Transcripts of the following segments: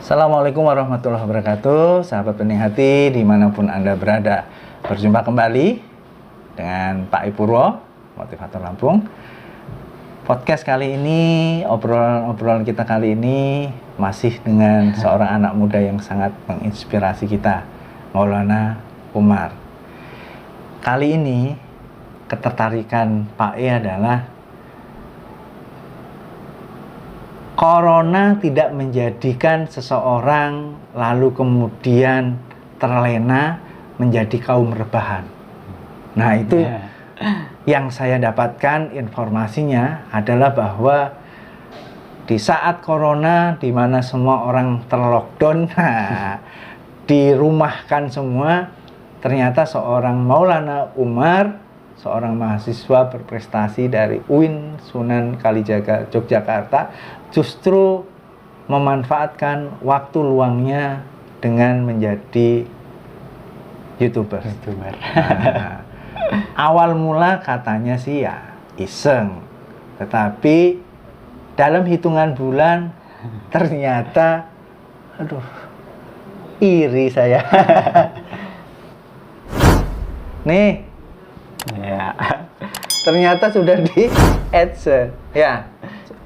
Assalamualaikum warahmatullahi wabarakatuh, sahabat Bening Hati dimanapun Anda berada. Berjumpa kembali dengan Pak Ipurwo, motivator Lampung. Podcast kali ini, obrolan kita kali ini masih dengan seorang anak muda yang sangat menginspirasi kita, Maulana Umar. Kali ini ketertarikan Pak E adalah Corona tidak menjadikan seseorang lalu kemudian terlena menjadi kaum rebahan. Nah itu yang saya dapatkan informasinya adalah bahwa di saat Corona di mana semua orang terlockdown, dirumahkan semua, ternyata seorang Maulana Umar, seorang mahasiswa berprestasi dari UIN Sunan Kalijaga Yogyakarta, justru memanfaatkan waktu luangnya dengan menjadi YouTuber. Nah, awal mula katanya sih ya iseng, tetapi dalam hitungan bulan ternyata, iri saya. Nih, ya, ternyata sudah di AdSense, ya.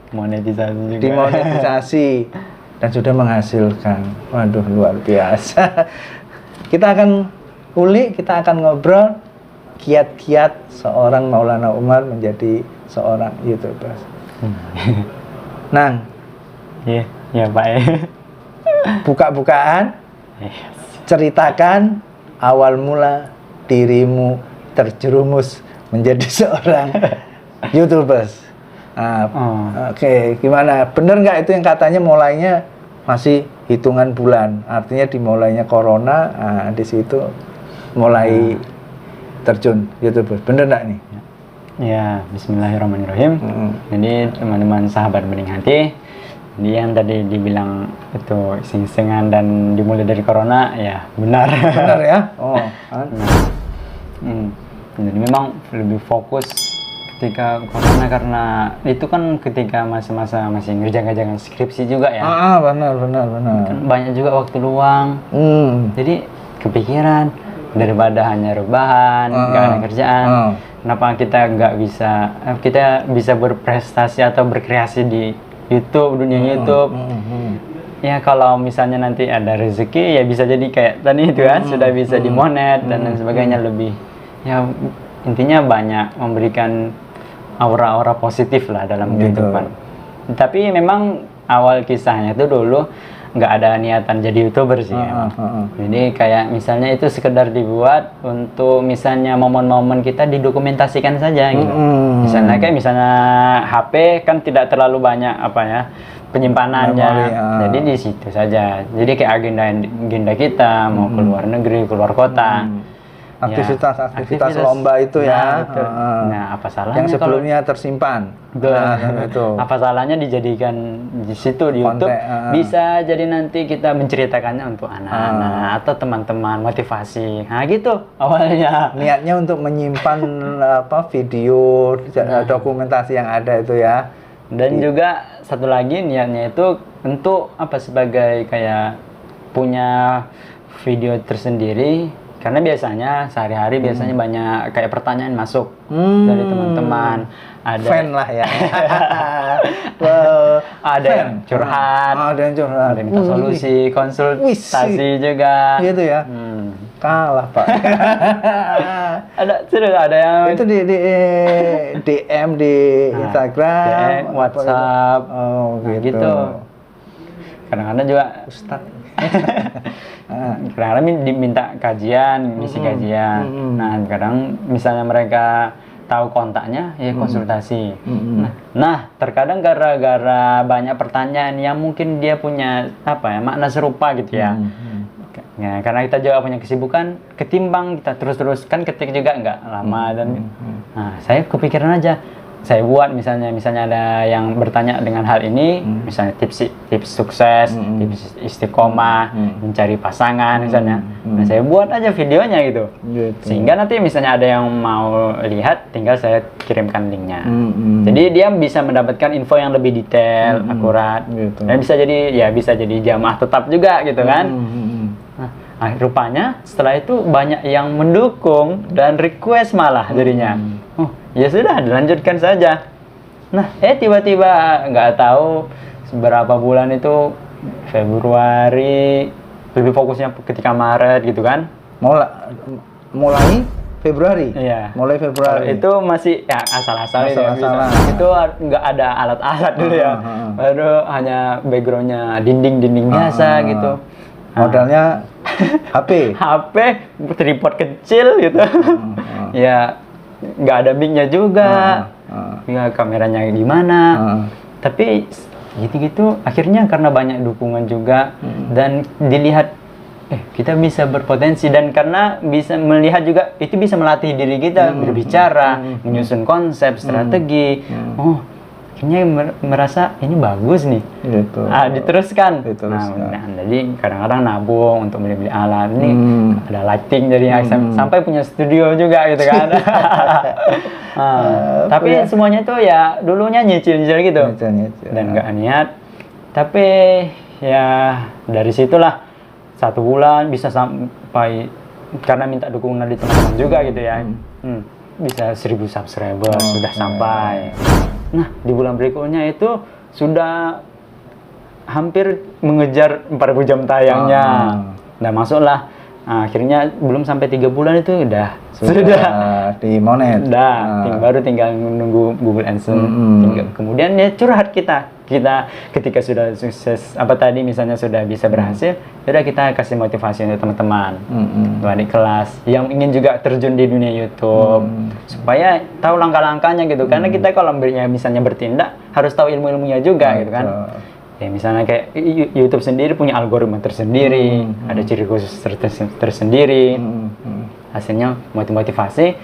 monetisasi juga. Dimonetisasi dan sudah menghasilkan. Waduh, luar biasa. Kita akan ulik, kita akan ngobrol kiat-kiat seorang Maulana Umar menjadi seorang YouTuber. Nang, ya Pak. buka-bukaan, ceritakan awal mula dirimu terjerumus menjadi seorang YouTuber. Oke, gimana? Bener nggak itu yang katanya mulainya masih hitungan bulan? Artinya dimulainya Corona, di situ mulai terjun YouTuber. Bener nggak nih? Ya, Bismillahirrahmanirrahim. Jadi teman-teman sahabat Bening Hati, jadi yang tadi dibilang itu iseng-isengan dan dimulai dari Corona, ya benar. Benar ya? Jadi memang lebih fokus ketika Corona karena itu kan ketika masa-masa masih ngerjakan skripsi juga ya. Benar. Kan banyak juga waktu luang. Jadi kepikiran daripada hanya rebahan, nggak ada kerjaan. Kenapa kita bisa berprestasi atau berkreasi di YouTube, dunia YouTube. Ya kalau misalnya nanti ada rezeki ya bisa jadi kayak tadi itu kan sudah bisa dimonet dan lain sebagainya, lebih ya intinya banyak memberikan aura-aura positif lah dalam kehidupan. Tapi memang awal kisahnya itu dulu nggak ada niatan jadi YouTuber sih. Jadi kayak misalnya itu sekedar dibuat untuk misalnya momen-momen kita didokumentasikan saja gitu. Misalnya HP kan tidak terlalu banyak penyimpanannya. Jadi di situ saja. Jadi kayak agenda kita mau keluar negeri, keluar kota. Aktivitas lomba itu ya. Nah, apa salahnya yang sebelumnya tersimpan? Itu. Apa salahnya dijadikan di situ di YouTube? Bisa jadi nanti kita menceritakannya untuk anak-anak atau teman-teman, motivasi. Nah, gitu awalnya. Niatnya untuk menyimpan video dokumentasi yang ada itu ya. Dan juga satu lagi niatnya itu untuk sebagai kayak punya video tersendiri. Karena biasanya sehari-hari biasanya banyak kayak pertanyaan masuk dari teman-teman. Ada fan lah ya. Ada yang curhat, ada yang minta solusi, konsultasi juga. Gitu ya. Kalah Pak. ada yang itu di DM di Instagram, DM, WhatsApp, gitu. Kadang-kadang juga Ustadz. Kadang-kadang diminta kajian, misi kajian. Nah, kadang misalnya mereka tahu kontaknya, ya konsultasi. Nah, terkadang gara-gara banyak pertanyaan yang mungkin dia punya makna serupa gitu ya. Ya, karena kita juga punya kesibukan, ketimbang kita terus-terus kan ketik juga nggak lama dan nah saya kepikiran aja saya buat misalnya ada yang bertanya dengan hal ini, misalnya tips sukses, tips istiqomah, mencari pasangan misalnya. Nah, saya buat aja videonya gitu. Sehingga nanti misalnya ada yang mau lihat, tinggal saya kirimkan linknya. Jadi dia bisa mendapatkan info yang lebih detail, akurat. Dan bisa jadi jamaah tetap juga gitu kan. Nah, rupanya setelah itu banyak yang mendukung dan request malah jadinya. Oh, ya sudah, dilanjutkan saja. Nah, tiba-tiba nggak tahu beberapa bulan itu Februari, lebih fokusnya ketika Maret gitu kan. Mulai Februari? Iya. Mulai Februari. Itu masih ya asal-asalan. Itu nggak ada alat-alat dulu ya. Baru hanya backgroundnya dinding-dinding biasa gitu. Modalnya HP, tripod kecil gitu. Ya nggak ada mic-nya juga. Ya kameranya gimana. Tapi gitu-gitu akhirnya karena banyak dukungan juga dan dilihat kita bisa berpotensi, dan karena bisa melihat juga itu bisa melatih diri kita berbicara, menyusun konsep, strategi. Akhirnya merasa ini bagus nih, gitu. Diteruskan. Nah, jadi kadang-kadang nabung untuk beli alat ini, ada lighting jadi sampai punya studio juga gitu kan. Tapi semuanya itu ya dulunya nyicil-nyicil gitu, dan nggak niat. Tapi ya dari situlah 1 bulan bisa sampai, karena minta dukungan dari teman-teman juga gitu ya, bisa 1000 subscriber sudah sampai. Nah, di bulan berikutnya itu sudah hampir mengejar 4000 jam tayangnya. Nah, masuklah. Nah, akhirnya belum sampai 3 bulan itu sudah di monet. Baru tinggal menunggu Google AdSense. Kemudian ya curhat kita ketika sudah sukses misalnya sudah bisa berhasil, sudah kita kasih motivasi untuk teman-teman, adik kelas yang ingin juga terjun di dunia YouTube, supaya tahu langkah-langkahnya gitu. Karena kita kalau misalnya bertindak harus tahu ilmu-ilmunya juga gitu kan. Ya misalnya kayak YouTube sendiri punya algoritma tersendiri, ada ciri khusus tersendiri. Hasilnya motivasi.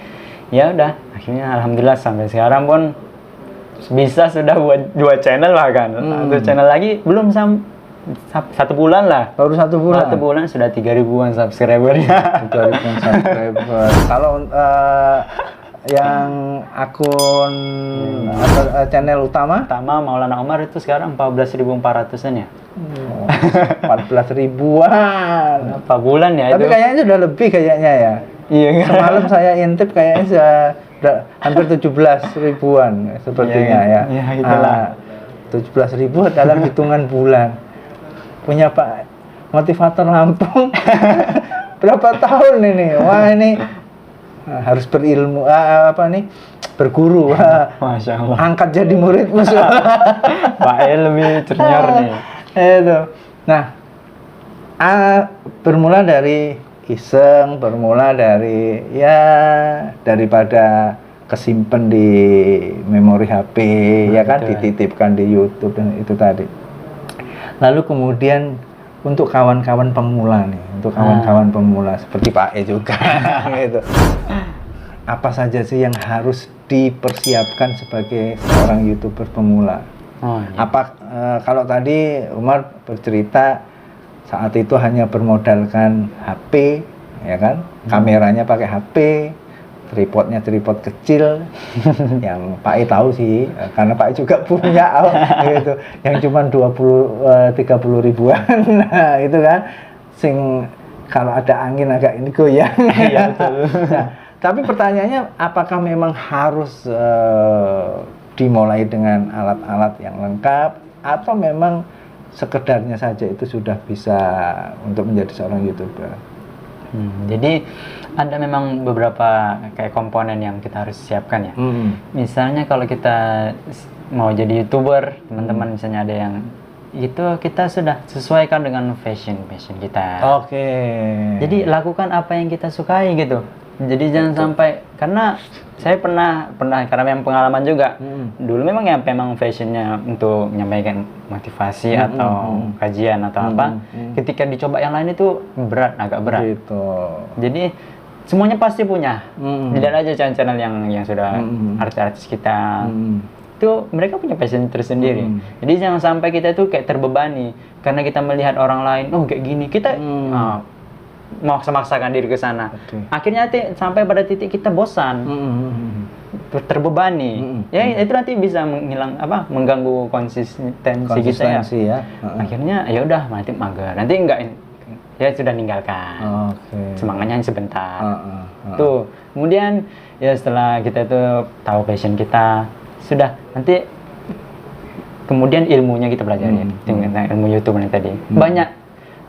Ya udah, akhirnya alhamdulillah sampai sekarang pun bisa sudah buat 2 channel bahkan. 1 channel lagi belum 1 bulan lah. Baru 1 bulan. 1 bulan sudah 3.000-an subscribernya. 3.000-an subscriber. Kalau yang akun channel utama Maulana Omar itu sekarang 14.400-an ya. 14 ribuan. Berapa bulan ya? Tapi itu? Kayaknya sudah lebih kayaknya ya. Iya. Semalam saya intip kayaknya sudah hampir 17 ribuan sepertinya ya. Iya, itulah. 17 ribu dalam hitungan bulan. Punya Pak Motivator Lampung. Berapa tahun ini? Wah, ini harus berilmu, berguru. Masya Allah. Angkat jadi muridmu. Pak lebih senior nih. Itu. Nah, bermula dari iseng, bermula dari daripada kesimpan di memori HP, ya kan, dititipkan di YouTube dan itu tadi. Lalu kemudian untuk kawan-kawan pemula nih, seperti Pak juga, gitu. Apa saja sih yang harus dipersiapkan sebagai seorang YouTuber pemula? Kalau tadi Umar bercerita saat itu hanya bermodalkan HP, ya kan, kameranya pakai HP, tripodnya tripod kecil, yang Pak tahu sih, karena Pak juga punya, gitu, yang cuma 30 ribuan, nah, itu kan, kalau ada angin agak ini goyang. Iya, betul. Nah, tapi pertanyaannya, apakah memang harus dimulai dengan alat-alat yang lengkap, atau memang sekedarnya saja itu sudah bisa untuk menjadi seorang YouTuber? Jadi ada memang beberapa kayak komponen yang kita harus siapkan ya. Misalnya kalau kita mau jadi YouTuber, teman-teman misalnya ada yang itu, kita sudah sesuaikan dengan passion kita. Oke. Jadi lakukan apa yang kita sukai gitu. Jadi jangan sampai, karena saya pernah karena memang pengalaman juga. Dulu memang fashionnya untuk menyampaikan motivasi atau kajian atau apa. Ketika dicoba yang lain itu agak berat. Gitu. Jadi semuanya pasti punya. Tidak aja channel-channel yang sudah artis-artis kita. Itu mereka punya passion tersendiri. Jadi jangan sampai kita tuh kayak terbebani karena kita melihat orang lain, oh kayak gini, kita memaksa-maksakan diri ke sana. Akhirnya sampai pada titik kita bosan, terbebani. Ya itu nanti bisa mengganggu konsistensi kita ya. Akhirnya ya udah nanti mager. Nanti enggak ya sudah ninggalkan. Semangatnya sebentar. Tuh. Kemudian ya setelah kita tuh tahu passion kita, sudah nanti kemudian ilmunya kita pelajari dengan ilmu YouTube yang tadi.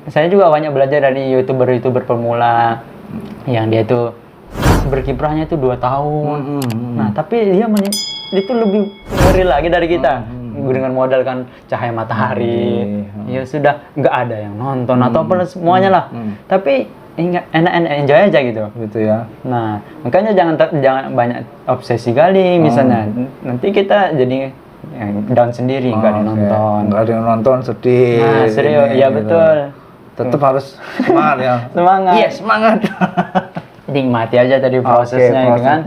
Saya juga banyak belajar dari youtuber pemula yang dia itu berkiprahnya itu 2 tahun. Nah tapi dia itu lebih ngeri lagi dari kita dengan modal kan cahaya matahari. Ya sudah nggak ada yang nonton atau apa semuanya lah. Tapi enak-enak enjoy aja gitu ya. Nah makanya jangan banyak obsesi kali misalnya nanti kita jadi down sendiri, nggak ada yang nonton sedih. Nah serius ya gitu. Betul, tetap harus semangat ya. Semangat. Iya semangat. Nikmati aja tadi prosesnya gitu kan.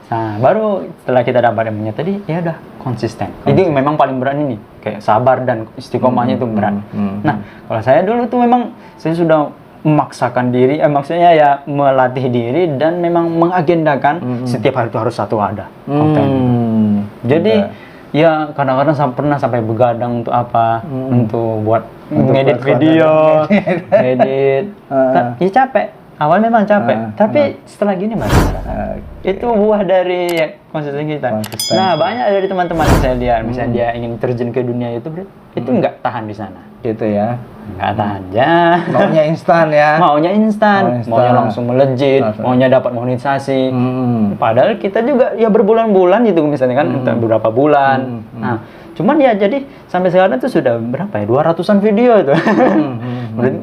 Nah baru setelah kita dapat ilmunya tadi ya udah konsisten. Itu memang paling berat ini kayak sabar dan istiqomahnya itu berat. Nah kalau saya dulu tuh memang saya sudah memaksakan diri, maksudnya ya melatih diri dan memang mengagendakan setiap hari itu harus satu ada konten. Jadi ya kadang-kadang pernah sampai begadang untuk apa, untuk buat ngedit video, ngedit. Ya capek, awal memang capek, tapi setelah gini mas, itu buah dari konsisten kita. Nah banyak dari teman-teman yang saya lihat, misalnya dia ingin terjun ke dunia YouTube, itu nggak tahan di sana. Gitu ya. Nggak tahan ya. Maunya instan ya. Maunya instan, maunya langsung melejit, maunya dapat monetisasi. Padahal kita juga ya berbulan-bulan gitu misalnya kan, beberapa bulan. Nah, cuman ya jadi sampai sekarang tuh sudah berapa ya? 200-an video itu.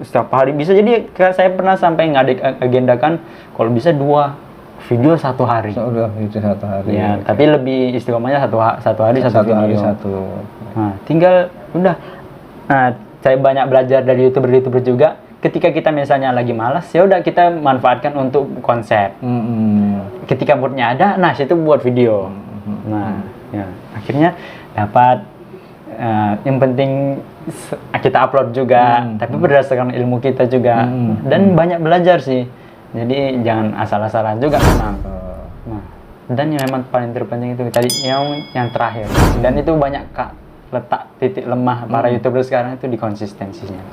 Setiap hari bisa, jadi saya pernah sampai agendakan kalau bisa 2 video 1 hari. Video 1 hari. Ya, tapi lebih istiqomahnya satu hari satu video. Nah, tinggal udah. Nah, saya banyak belajar dari youtuber juga. Ketika kita misalnya lagi malas, ya udah kita manfaatkan untuk konsep. Ketika moodnya ada, nah situ buat video. Nah, ya akhirnya dapat. Yang penting kita upload juga, tapi berdasarkan ilmu kita juga. Dan banyak belajar sih. Jadi jangan asal-asalan juga memang. Nah, dan yang memang paling terpenting itu tadi yang terakhir. Dan itu banyak letak titik lemah para YouTuber sekarang itu di konsistensinya.